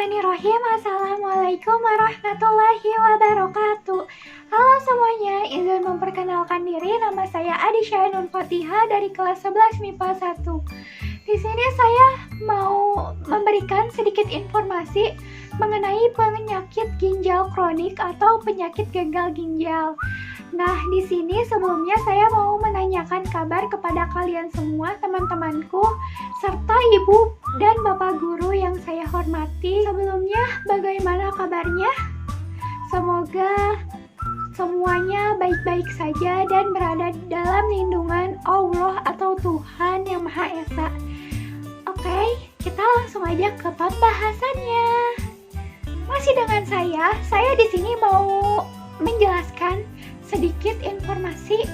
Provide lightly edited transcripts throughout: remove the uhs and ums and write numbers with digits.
Bismillahirrahmanirrahim. Assalamualaikum warahmatullahi wabarakatuh. Halo semuanya, izin memperkenalkan diri. Nama saya Adisha Nun Fatihah dari kelas 11 MIPA 1. Di sini saya mau memberikan sedikit informasi mengenai penyakit ginjal kronik atau penyakit gagal ginjal. Nah, di sini sebelumnya saya mau menanyakan kabar kepada kalian semua, teman-temanku, serta ibu dan bapak guru yang saya hormati. Sebelumnya, bagaimana kabarnya? Semoga semuanya baik-baik saja dan berada dalam lindungan Allah atau Tuhan Yang Maha Esa. Oke, kita langsung aja ke pembahasannya. Masih dengan saya di sini mau menjelaskan sedikit informasi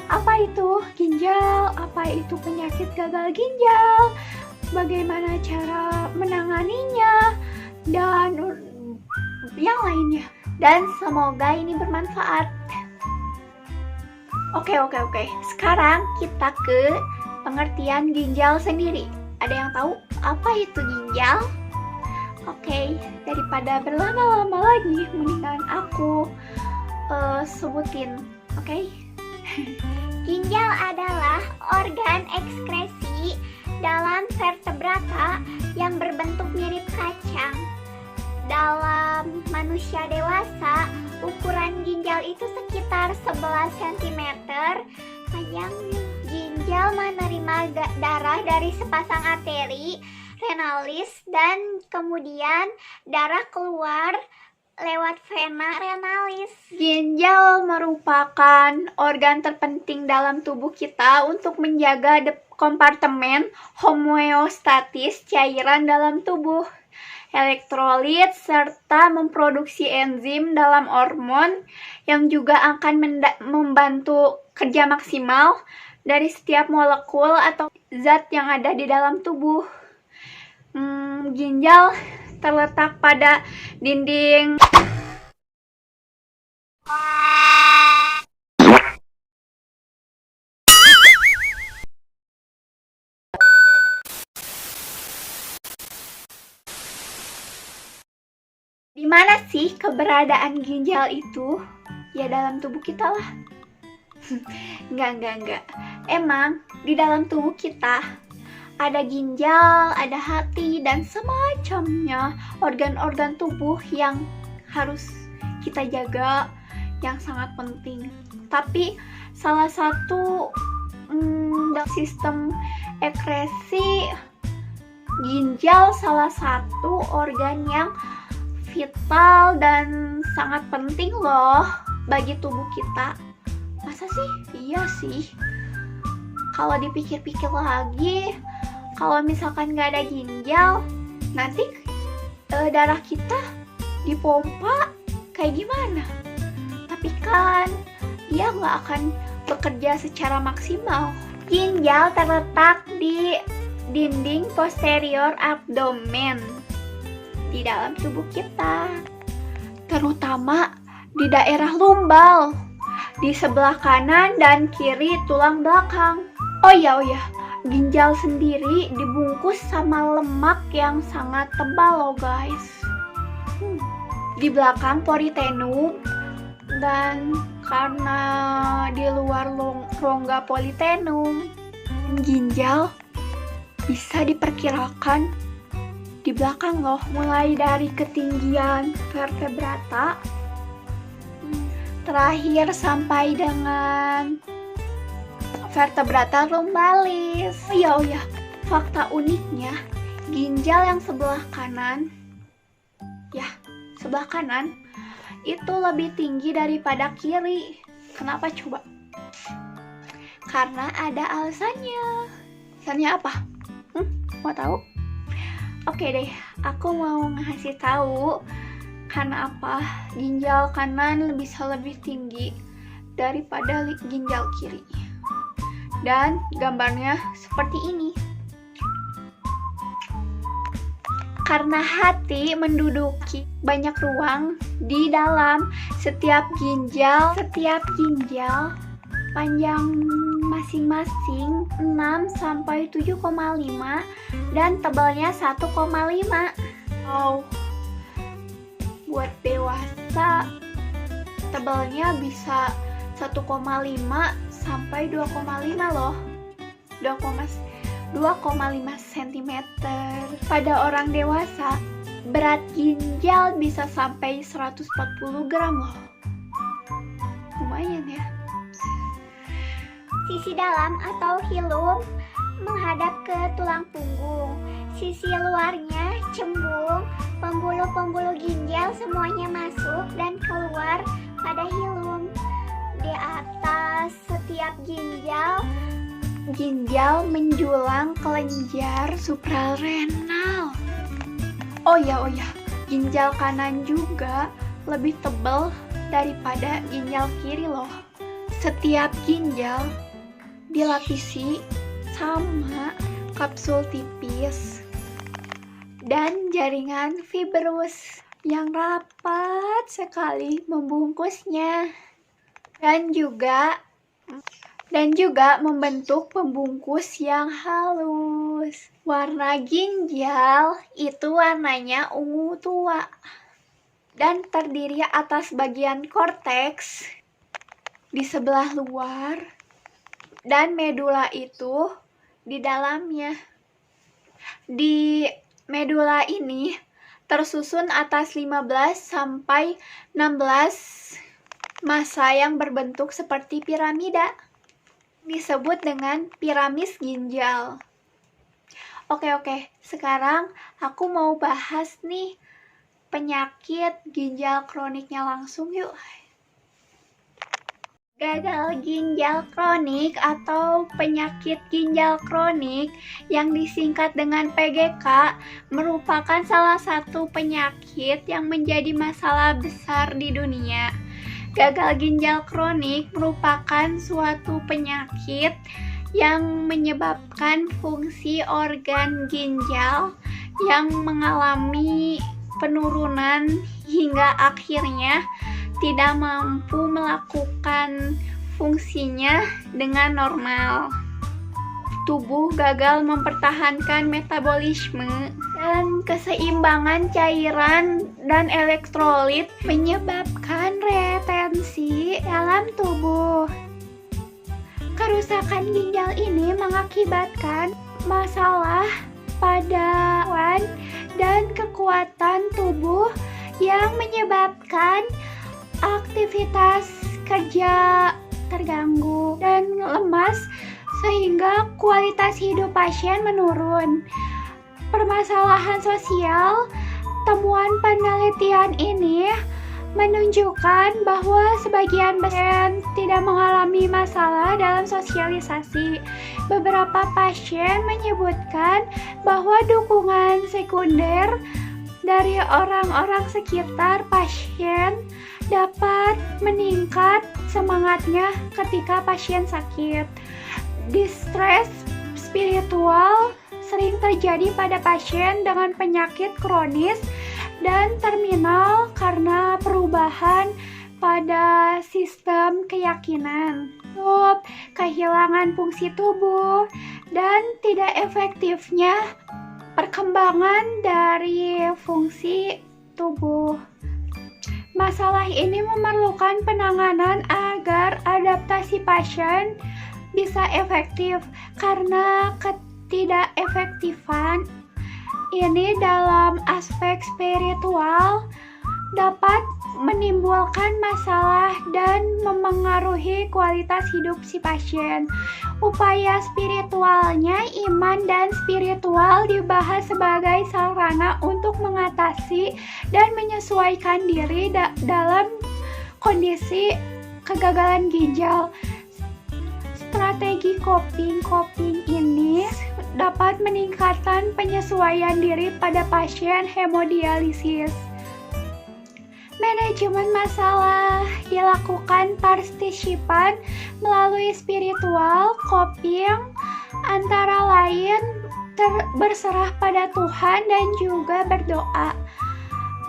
apa itu ginjal, apa itu penyakit gagal ginjal, bagaimana cara menanganinya, dan yang lainnya. Dan semoga ini bermanfaat. Oke. Sekarang kita ke pengertian ginjal sendiri. Ada yang tahu apa itu ginjal? Oke, daripada berlama-lama lagi, mendingan aku sebutin, oke? Ginjal adalah organ ekskresi dalam vertebrata yang berbentuk mirip kacang. Dalam manusia dewasa, ukuran ginjal itu sekitar 11 cm. Panjangnya ginjal menerima darah dari sepasang arteri renalis dan kemudian darah keluar lewat vena renalis. Ginjal merupakan organ terpenting dalam tubuh kita untuk menjaga kompartemen homeostatis cairan dalam tubuh, elektrolit, serta memproduksi enzim dalam hormon yang juga akan membantu kerja maksimal dari setiap molekul atau zat yang ada di dalam tubuh. Ginjal terletak pada dinding Di mana sih keberadaan ginjal itu? Ya dalam tubuh kita lah. Enggak. Emang di dalam tubuh kita ada ginjal, ada hati, dan semacamnya organ-organ tubuh yang harus kita jaga, yang sangat penting. Tapi salah satu sistem ekskresi ginjal salah satu organ yang vital dan sangat penting loh bagi tubuh kita. Masa sih? Iya sih. Kalau dipikir-pikir lagi, kalau misalkan nggak ada ginjal, nanti darah kita dipompa kayak gimana? Tapi kan dia nggak akan bekerja secara maksimal. Ginjal terletak di dinding posterior abdomen di dalam tubuh kita, terutama di daerah lumbal, di sebelah kanan dan kiri tulang belakang. Oh ya, ginjal sendiri dibungkus sama lemak yang sangat tebal loh guys. Di belakang politenum, dan karena di luar rongga politenum, ginjal bisa diperkirakan di belakang loh, mulai dari ketinggian vertebrata terakhir sampai dengan vertebrata lumbalis. Oh ya, fakta uniknya, ginjal yang sebelah kanan itu lebih tinggi daripada kiri. Kenapa coba? Karena ada alasannya. Alasannya apa? Mau tahu? Oke deh, aku mau ngasih tahu karena apa ginjal kanan bisa lebih tinggi daripada ginjal kiri. Dan gambarnya seperti ini. Karena hati menduduki banyak ruang di dalam setiap ginjal panjang masing-masing 6 sampai 7,5 dan tebalnya 1,5. Wow, tebalnya bisa 1,5 sampai 2,5 loh. 2,5 cm. Pada orang dewasa, berat ginjal bisa sampai 140 gram loh. Lumayan ya. Sisi dalam atau hilum menghadap ke tulang punggung. Sisi luarnya cembung, pembuluh-pembuluh ginjal semuanya masuk dan keluar pada hilum. Di atas setiap ginjal menjulang kelenjar suprarenal. Oh ya, ginjal kanan juga lebih tebal daripada ginjal kiri loh. Setiap ginjal dilapisi sama kapsul tipis dan jaringan fibrus yang rapat sekali membungkusnya dan juga membentuk pembungkus yang halus. Warna ginjal itu warnanya ungu tua dan terdiri atas bagian korteks di sebelah luar dan medula itu di dalamnya. Di medula ini tersusun atas 15 sampai 16 massa yang berbentuk seperti piramida. Disebut dengan piramis ginjal. Oke, sekarang aku mau bahas nih penyakit ginjal kroniknya langsung yuk. Gagal ginjal kronik atau penyakit ginjal kronik yang disingkat dengan PGK merupakan salah satu penyakit yang menjadi masalah besar di dunia. Gagal ginjal kronik merupakan suatu penyakit yang menyebabkan fungsi organ ginjal yang mengalami penurunan hingga akhirnya tidak mampu melakukan fungsinya dengan normal. Tubuh gagal mempertahankan metabolisme dan keseimbangan cairan dan elektrolit, menyebabkan retensi dalam tubuh. Kerusakan ginjal ini mengakibatkan masalah pada dan kekuatan tubuh yang menyebabkan aktivitas kerja terganggu dan lemas sehingga kualitas hidup pasien menurun. Permasalahan sosial, temuan penelitian ini menunjukkan bahwa sebagian pasien tidak mengalami masalah dalam sosialisasi. Beberapa pasien menyebutkan bahwa dukungan sekunder dari orang-orang sekitar pasien dapat meningkat semangatnya ketika pasien sakit. Distres spiritual sering terjadi pada pasien dengan penyakit kronis dan terminal karena perubahan pada sistem keyakinan, kehilangan fungsi tubuh, dan tidak efektifnya perkembangan dari fungsi tubuh. Masalah ini memerlukan penanganan agar adaptasi pasien bisa efektif, karena ketidakefektifan ini dalam aspek spiritual dapat menimbulkan masalah dan memengaruhi kualitas hidup si pasien. Upaya spiritualnya, iman dan spiritual dibahas sebagai sarana untuk mengatasi dan menyesuaikan diri dalam kondisi kegagalan ginjal. Strategi coping ini dapat meningkatkan penyesuaian diri pada pasien hemodialisis. Manajemen masalah dilakukan partisipan melalui spiritual coping, antara lain berserah pada Tuhan dan juga berdoa.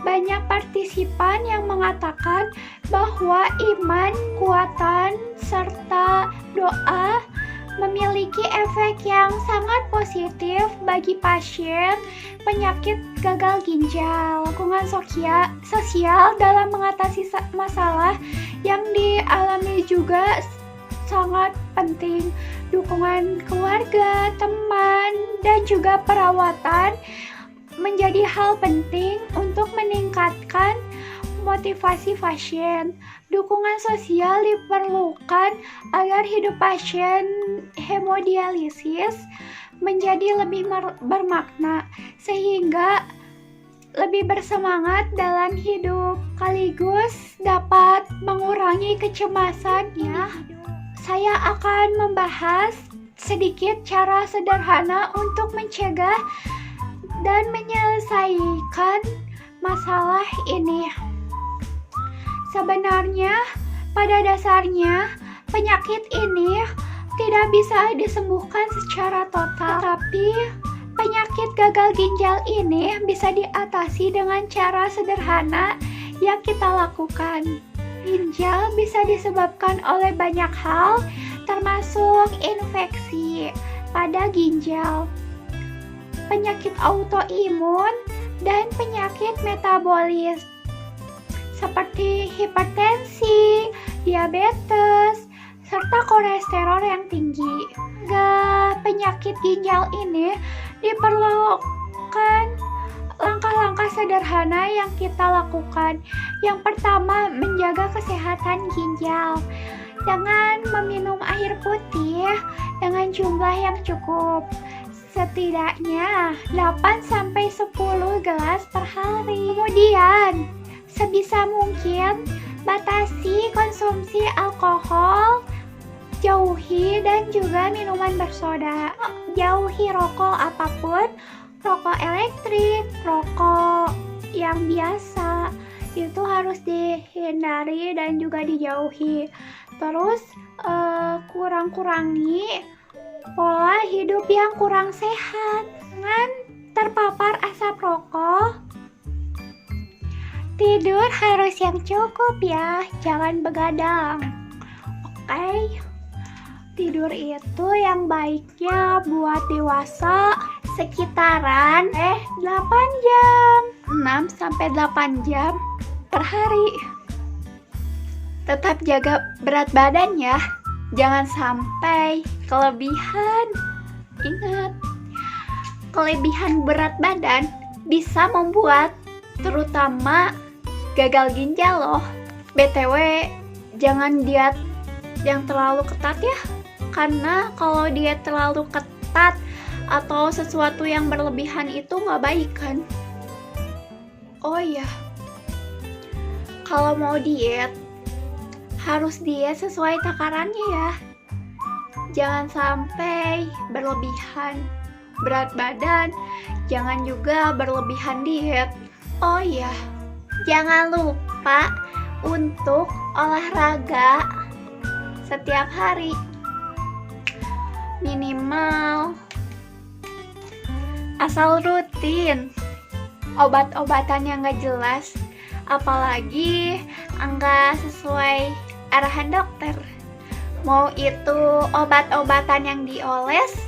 Banyak partisipan yang mengatakan bahwa iman, kuatan, serta doa memiliki efek yang sangat positif bagi pasien penyakit gagal ginjal. Dukungan sosial dalam mengatasi masalah yang dialami juga sangat penting. Dukungan keluarga, teman, dan juga perawatan menjadi hal penting untuk meningkatkan motivasi pasien. Dukungan sosial diperlukan agar hidup pasien hemodialisis menjadi lebih bermakna, sehingga lebih bersemangat dalam hidup, sekaligus dapat mengurangi kecemasannya. Saya akan membahas sedikit cara sederhana untuk mencegah dan menyelesaikan masalah ini. Sebenarnya, pada dasarnya, penyakit ini tidak bisa disembuhkan secara total, tapi penyakit gagal ginjal ini bisa diatasi dengan cara sederhana yang kita lakukan. Ginjal bisa disebabkan oleh banyak hal, termasuk infeksi pada ginjal, penyakit autoimun, dan penyakit metabolis seperti hipertensi, diabetes, serta kolesterol yang tinggi. Penyakit ginjal ini diperlukan langkah-langkah sederhana yang kita lakukan. Yang pertama, menjaga kesehatan ginjal. Jangan meminum air putih dengan jumlah yang cukup. Setidaknya 8-10 gelas per hari. Kemudian, sebisa mungkin batasi konsumsi alkohol, jauhi dan juga minuman bersoda. Jauhi rokok apapun, rokok elektrik, rokok yang biasa, itu harus dihindari dan juga dijauhi. Terus kurang-kurangi pola hidup yang kurang sehat. Jangan terpapar asap rokok. Tidur harus yang cukup ya, jangan begadang. Oke? Tidur itu yang baiknya buat dewasa sekitaran 8 jam, 6-8 jam per hari. Tetap jaga berat badan ya, jangan sampai kelebihan. Ingat, kelebihan berat badan bisa membuat terutama gagal ginjal loh. BTW, jangan diet yang terlalu ketat ya, karena kalau diet terlalu ketat atau sesuatu yang berlebihan itu nggak baik kan. Oh iya, kalau mau diet harus diet sesuai takarannya ya, jangan sampai berlebihan berat badan, jangan juga berlebihan diet. Oh iya, jangan lupa untuk olahraga setiap hari, minimal asal rutin. Obat-obatan yang gak jelas, apalagi enggak sesuai arahan dokter. Mau itu obat-obatan yang dioles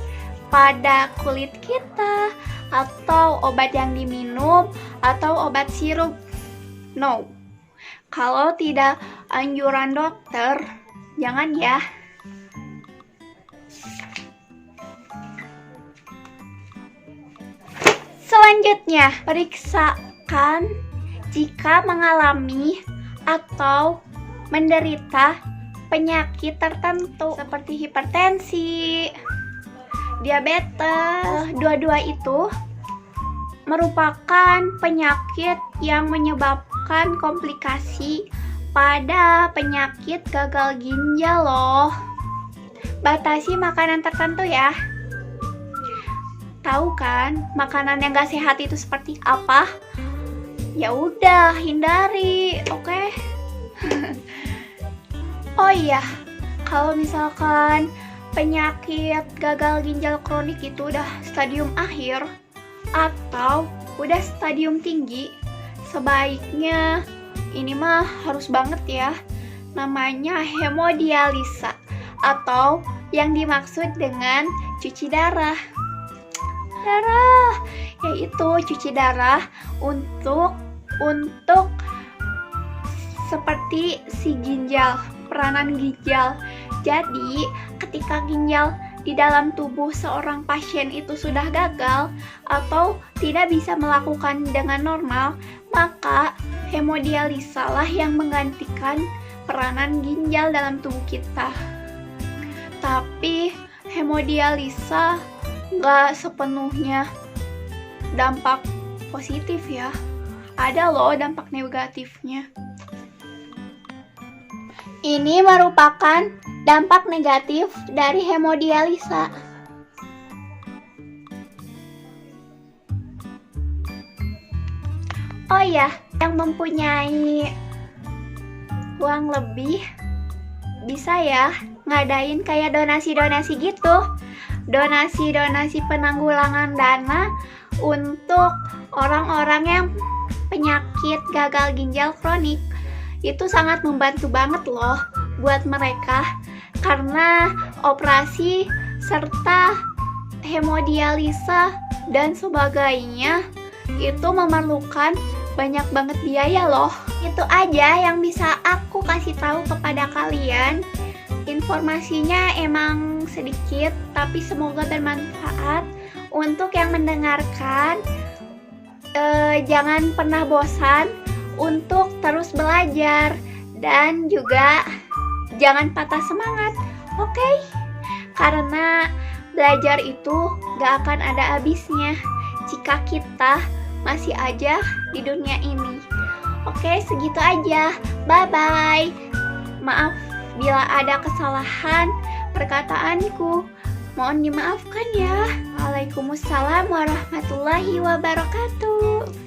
pada kulit kita, atau obat yang diminum, atau obat sirup. No, kalau tidak anjuran dokter, jangan ya. Selanjutnya, periksakan jika mengalami atau menderita penyakit tertentu seperti hipertensi, diabetes. Dua-dua itu merupakan penyakit yang menyebabkan komplikasi pada penyakit gagal ginjal loh. Batasi makanan tertentu ya. Tahu kan makanan yang gak sehat itu seperti apa? Ya udah, hindari, oke? Oh iya, kalau misalkan penyakit gagal ginjal kronik itu udah stadium akhir atau udah stadium tinggi, sebaiknya ini mah harus banget ya, namanya hemodialisa atau yang dimaksud dengan cuci darah? Darah, yaitu cuci darah untuk seperti si ginjal, peranan ginjal. Jadi, ketika ginjal di dalam tubuh seorang pasien itu sudah gagal atau tidak bisa melakukan dengan normal, maka hemodialisa lah yang menggantikan peranan ginjal dalam tubuh kita. Tapi hemodialisa nggak sepenuhnya dampak positif ya. Ada loh dampak negatifnya. Ini merupakan dampak negatif dari hemodialisa. Oh ya, yang mempunyai uang lebih bisa ya ngadain kayak donasi-donasi gitu. Donasi-donasi penanggulangan dana untuk orang-orang yang penyakit gagal ginjal kronik. Itu sangat membantu banget loh buat mereka, karena operasi serta hemodialisa dan sebagainya itu memerlukan banyak banget biaya loh. Itu aja yang bisa aku kasih tahu kepada kalian. Informasinya emang sedikit, tapi semoga bermanfaat untuk yang mendengarkan. Jangan pernah bosan untuk terus belajar dan juga jangan patah semangat, oke? Karena belajar itu gak akan ada habisnya jika kita masih aja di dunia ini. Oke, segitu aja. Bye-bye. Maaf bila ada kesalahan perkataanku. Mohon dimaafkan ya. Waalaikumsalam warahmatullahi wabarakatuh.